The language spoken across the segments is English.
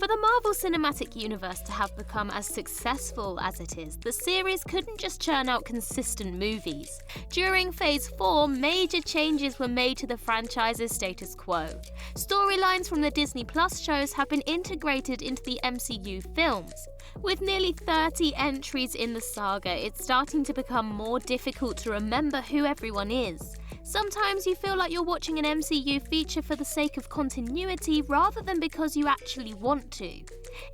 the Marvel Cinematic Universe to have become as successful as it is, the series couldn't just churn out consistent movies. During Phase 4, major changes were made to the franchise's status quo. Storylines from the Disney Plus shows have been integrated into the MCU films. With nearly 30 entries in the saga, it's starting to become more difficult to remember who everyone is. Sometimes you feel like you're watching an MCU feature for the sake of continuity rather than because you actually want to.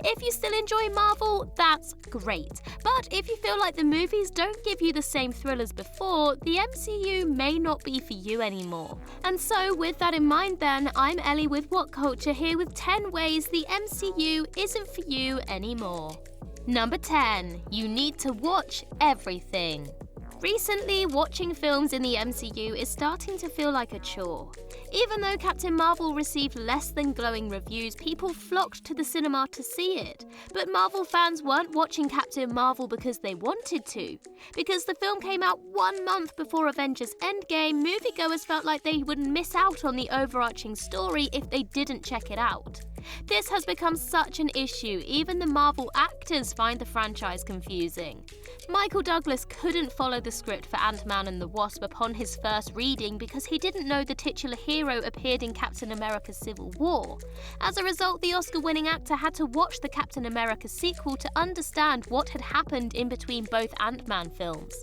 If you still enjoy Marvel, that's great. But if you feel like the movies don't give you the same thrill as before, the MCU may not be for you anymore. And so with that in mind then, I'm Ellie with What Culture here with 10 ways the MCU isn't for you anymore. Number 10. You need to watch everything. Recently, watching films in the MCU is starting to feel like a chore. Even though Captain Marvel received less than glowing reviews, people flocked to the cinema to see it. But Marvel fans weren't watching Captain Marvel because they wanted to. Because the film came out 1 month before Avengers Endgame, moviegoers felt like they would miss out on the overarching story if they didn't check it out. This has become such an issue, even the Marvel actors find the franchise confusing. Michael Douglas couldn't follow the script for Ant-Man and the Wasp upon his first reading because he didn't know the titular hero appeared in Captain America Civil War. As a result, the Oscar-winning actor had to watch the Captain America sequel to understand what had happened in between both Ant-Man films.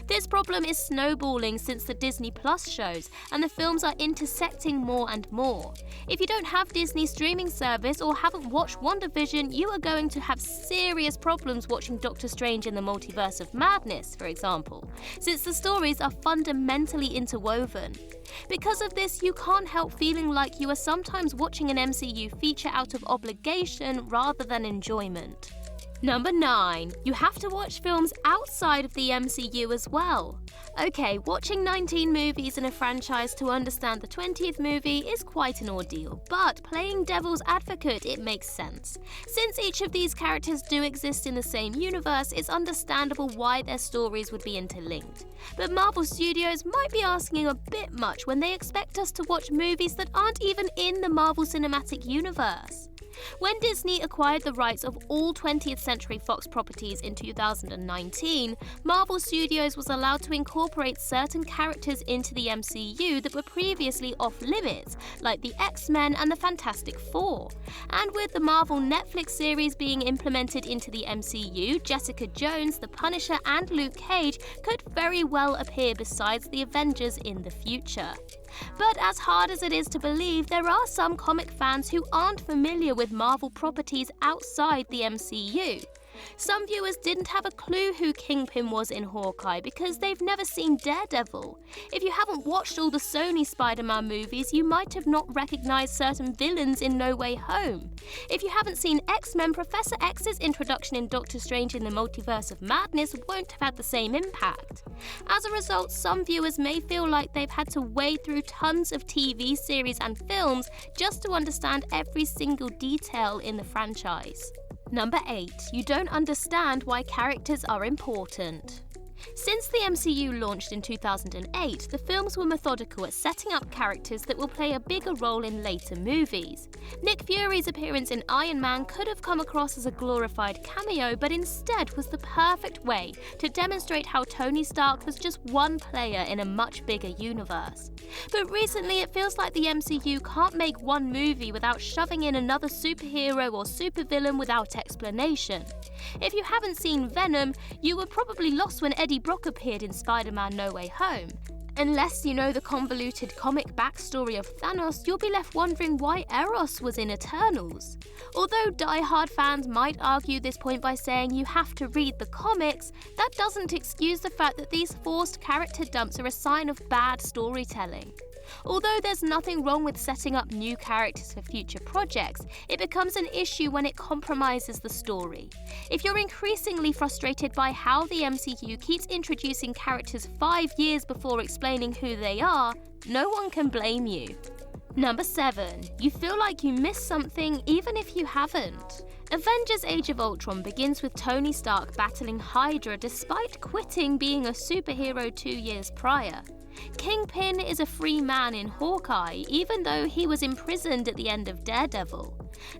This problem is snowballing since the Disney Plus shows, and the films are intersecting more and more. If you don't have Disney's streaming service or haven't watched WandaVision, you are going to have serious problems watching Doctor Strange in the Multiverse of Madness, for example, since the stories are fundamentally interwoven. Because of this, you can't help feeling like you are sometimes watching an MCU feature out of obligation rather than enjoyment. Number 9. You have to watch films outside of the MCU as well. Okay, watching 19 movies in a franchise to understand the 20th movie is quite an ordeal, but playing devil's advocate, it makes sense. Since each of these characters do exist in the same universe, it's understandable why their stories would be interlinked. But Marvel Studios might be asking a bit much when they expect us to watch movies that aren't even in the Marvel Cinematic Universe. When Disney acquired the rights of all 20th Century Fox properties in 2019, Marvel Studios was allowed to incorporate certain characters into the MCU that were previously off-limits, like the X-Men and the Fantastic Four. And with the Marvel Netflix series being implemented into the MCU, Jessica Jones, The Punisher and Luke Cage could very well appear besides the Avengers in the future. But as hard as it is to believe, there are some comic fans who aren't familiar with Marvel properties outside the MCU. Some viewers didn't have a clue who Kingpin was in Hawkeye because they've never seen Daredevil. If you haven't watched all the Sony Spider-Man movies, you might have not recognized certain villains in No Way Home. If you haven't seen X-Men, Professor X's introduction in Doctor Strange in the Multiverse of Madness won't have had the same impact. As a result, some viewers may feel like they've had to wade through tons of TV series and films just to understand every single detail in the franchise. Number 8. You don't understand why characters are important. Since the MCU launched in 2008, the films were methodical at setting up characters that will play a bigger role in later movies. Nick Fury's appearance in Iron Man could have come across as a glorified cameo, but instead was the perfect way to demonstrate how Tony Stark was just one player in a much bigger universe. But recently it feels like the MCU can't make one movie without shoving in another superhero or supervillain without explanation. If you haven't seen Venom, you were probably lost when Eddie Brock appeared in Spider-Man No Way Home. Unless you know the convoluted comic backstory of Thanos, you'll be left wondering why Eros was in Eternals. Although die-hard fans might argue this point by saying you have to read the comics, that doesn't excuse the fact that these forced character dumps are a sign of bad storytelling. Although there's nothing wrong with setting up new characters for future projects, it becomes an issue when it compromises the story. If you're increasingly frustrated by how the MCU keeps introducing characters 5 years before explaining who they are, no one can blame you. Number 7. You feel like you missed something even if you haven't. Avengers Age of Ultron begins with Tony Stark battling Hydra despite quitting being a superhero 2 years prior. Kingpin is a free man in Hawkeye, even though he was imprisoned at the end of Daredevil.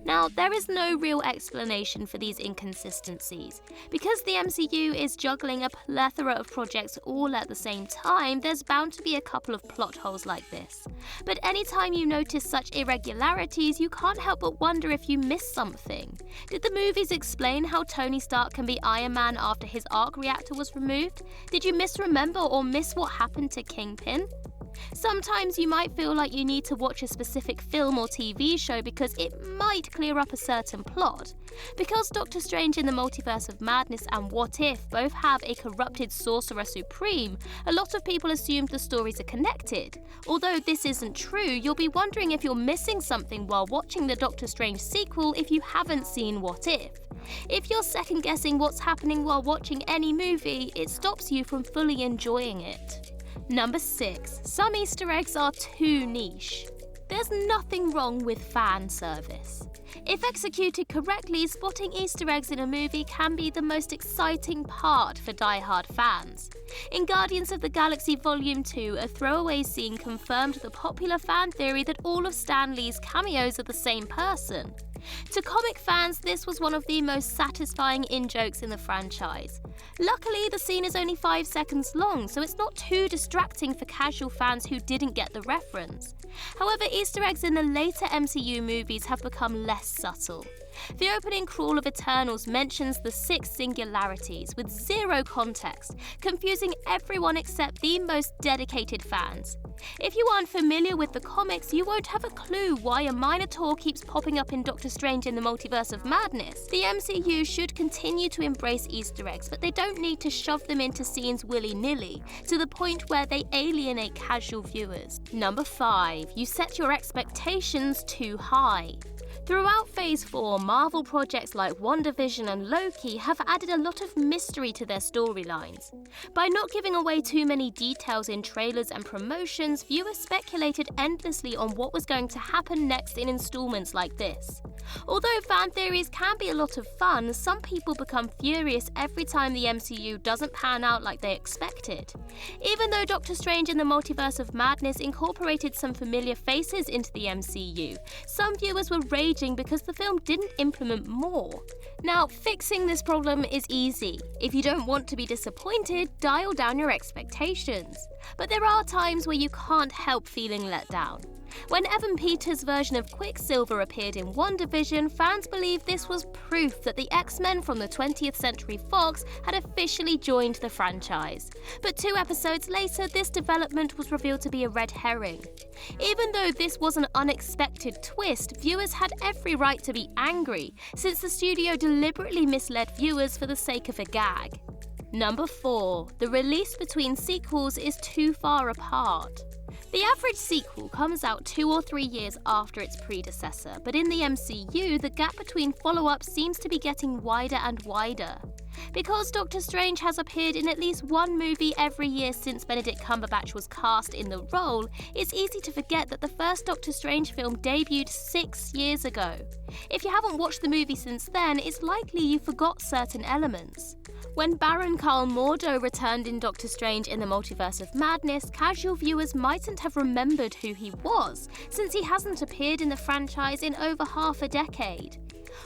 Now, there is no real explanation for these inconsistencies. Because the MCU is juggling a plethora of projects all at the same time, there's bound to be a couple of plot holes like this. But anytime you notice such irregularities, you can't help but wonder if you missed something. Did the movies explain how Tony Stark can be Iron Man after his arc reactor was removed? Did you misremember or miss what happened to Kingpin? Sometimes you might feel like you need to watch a specific film or TV show because it might clear up a certain plot. Because Doctor Strange in the Multiverse of Madness and What If both have a corrupted Sorcerer Supreme, a lot of people assumed the stories are connected. Although this isn't true, you'll be wondering if you're missing something while watching the Doctor Strange sequel if you haven't seen What If. If you're second guessing what's happening while watching any movie, it stops you from fully enjoying it. Number 6. Some Easter eggs are too niche. There's nothing wrong with fan service. If executed correctly, spotting Easter eggs in a movie can be the most exciting part for die-hard fans. In Guardians of the Galaxy Volume 2, a throwaway scene confirmed the popular fan theory that all of Stan Lee's cameos are the same person. To comic fans, this was one of the most satisfying in-jokes in the franchise. Luckily, the scene is only 5 seconds long, so it's not too distracting for casual fans who didn't get the reference. However, Easter eggs in the later MCU movies have become less subtle. The opening crawl of Eternals mentions the 6 singularities with zero context, confusing everyone except the most dedicated fans. If you aren't familiar with the comics, you won't have a clue why a Minotaur keeps popping up in Doctor Strange in the Multiverse of Madness. The MCU should continue to embrace Easter eggs, but they don't need to shove them into scenes willy-nilly, to the point where they alienate casual viewers. Number 5. You set your expectations too high. Throughout Phase 4, Marvel projects like WandaVision and Loki have added a lot of mystery to their storylines. By not giving away too many details in trailers and promotions, viewers speculated endlessly on what was going to happen next in installments like this. Although fan theories can be a lot of fun, some people become furious every time the MCU doesn't pan out like they expected. Even though Doctor Strange in the Multiverse of Madness incorporated some familiar faces into the MCU, some viewers were raging because the film didn't implement more. Now, fixing this problem is easy. If you don't want to be disappointed, dial down your expectations. But there are times where you can't help feeling let down. When Evan Peters' version of Quicksilver appeared in WandaVision, fans believed this was proof that the X-Men from the 20th Century Fox had officially joined the franchise. But 2 episodes later, this development was revealed to be a red herring. Even though this was an unexpected twist, viewers had every right to be angry, since the studio deliberately misled viewers for the sake of a gag. Number 4. The release between sequels is too far apart. The average sequel comes out 2 or 3 years after its predecessor, but in the MCU, the gap between follow-ups seems to be getting wider and wider. Because Doctor Strange has appeared in at least one movie every year since Benedict Cumberbatch was cast in the role, it's easy to forget that the first Doctor Strange film debuted 6 years ago. If you haven't watched the movie since then, it's likely you forgot certain elements. When Baron Karl Mordo returned in Doctor Strange in the Multiverse of Madness, casual viewers mightn't have remembered who he was, since he hasn't appeared in the franchise in over half a decade.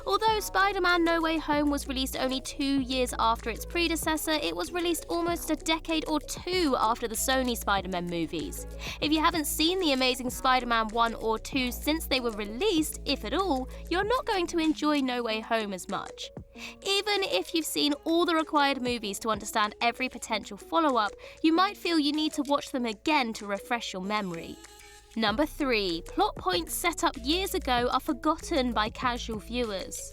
Although Spider-Man No Way Home was released only 2 years after its predecessor, it was released almost a decade or 2 after the Sony Spider-Man movies. If you haven't seen The Amazing Spider-Man 1 or 2 since they were released, if at all, you're not going to enjoy No Way Home as much. Even if you've seen all the required movies to understand every potential follow-up, you might feel you need to watch them again to refresh your memory. Number 3. Plot points set up years ago are forgotten by casual viewers.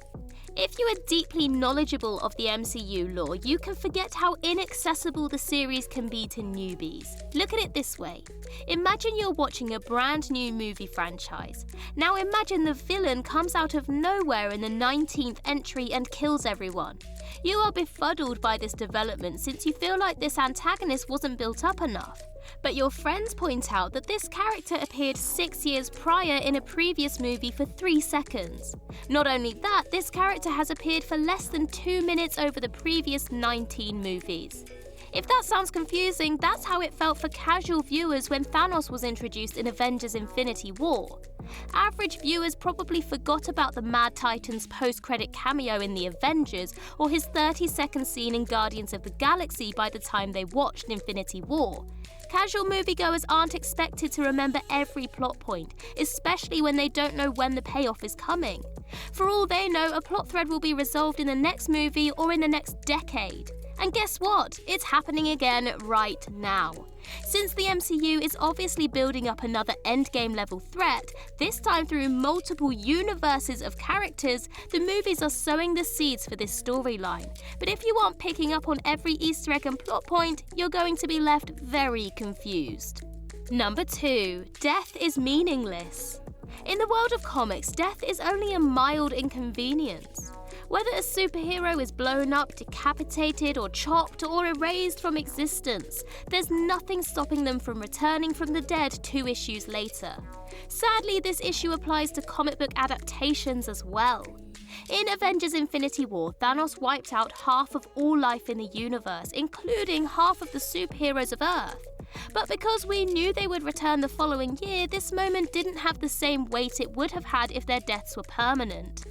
If you are deeply knowledgeable of the MCU lore, you can forget how inaccessible the series can be to newbies. Look at it this way. Imagine you're watching a brand new movie franchise. Now imagine the villain comes out of nowhere in the 19th entry and kills everyone. You are befuddled by this development since you feel like this antagonist wasn't built up enough. But your friends point out that this character appeared 6 years prior in a previous movie for 3 seconds. Not only that, this character has appeared for less than 2 minutes over the previous 19 movies. If that sounds confusing, that's how it felt for casual viewers when Thanos was introduced in Avengers Infinity War. Average viewers probably forgot about the Mad Titan's post-credit cameo in The Avengers or his 30-second scene in Guardians of the Galaxy by the time they watched Infinity War. Casual moviegoers aren't expected to remember every plot point, especially when they don't know when the payoff is coming. For all they know, a plot thread will be resolved in the next movie or in the next decade. And guess what? It's happening again right now. Since the MCU is obviously building up another Endgame level threat, this time through multiple universes of characters, the movies are sowing the seeds for this storyline. But if you aren't picking up on every Easter egg and plot point, you're going to be left very confused. Number 2. Death is meaningless. In the world of comics, death is only a mild inconvenience. Whether a superhero is blown up, decapitated, or chopped, or erased from existence, there's nothing stopping them from returning from the dead 2 issues later. Sadly, this issue applies to comic book adaptations as well. In Avengers Infinity War, Thanos wiped out half of all life in the universe, including half of the superheroes of Earth. But because we knew they would return the following year, this moment didn't have the same weight it would have had if their deaths were permanent.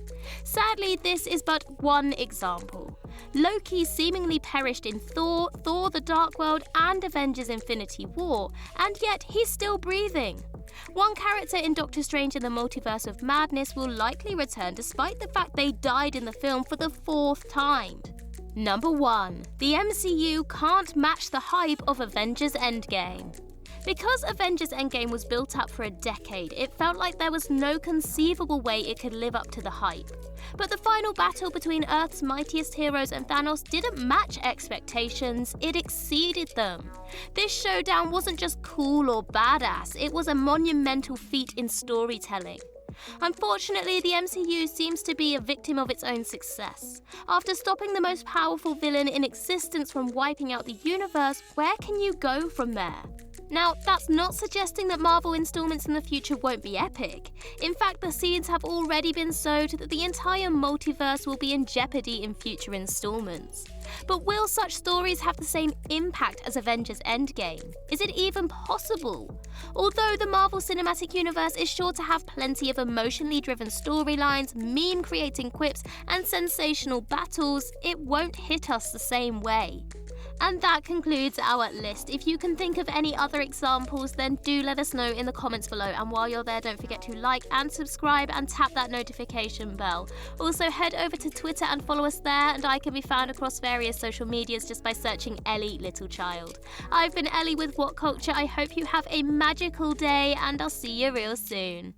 Sadly, this is but one example. Loki seemingly perished in Thor, Thor the Dark World, and Avengers Infinity War, and yet he's still breathing. One character in Doctor Strange in the Multiverse of Madness will likely return despite the fact they died in the film for the 4th time. Number 1. The MCU can't match the hype of Avengers Endgame. Because Avengers Endgame was built up for a decade, it felt like there was no conceivable way it could live up to the hype. But the final battle between Earth's mightiest heroes and Thanos didn't match expectations, it exceeded them. This showdown wasn't just cool or badass, it was a monumental feat in storytelling. Unfortunately, the MCU seems to be a victim of its own success. After stopping the most powerful villain in existence from wiping out the universe, where can you go from there? Now, that's not suggesting that Marvel installments in the future won't be epic. In fact, the seeds have already been sowed that the entire multiverse will be in jeopardy in future installments. But will such stories have the same impact as Avengers Endgame? Is it even possible? Although the Marvel Cinematic Universe is sure to have plenty of emotionally driven storylines, meme-creating quips, and sensational battles, it won't hit us the same way. And that concludes our list. If you can think of any other examples, then do let us know in the comments below. And while you're there, don't forget to like and subscribe and tap that notification bell. Also, head over to Twitter and follow us there, and I can be found across various social medias just by searching Ellie Littlechild. I've been Ellie with What Culture. I hope you have a magical day, and I'll see you real soon.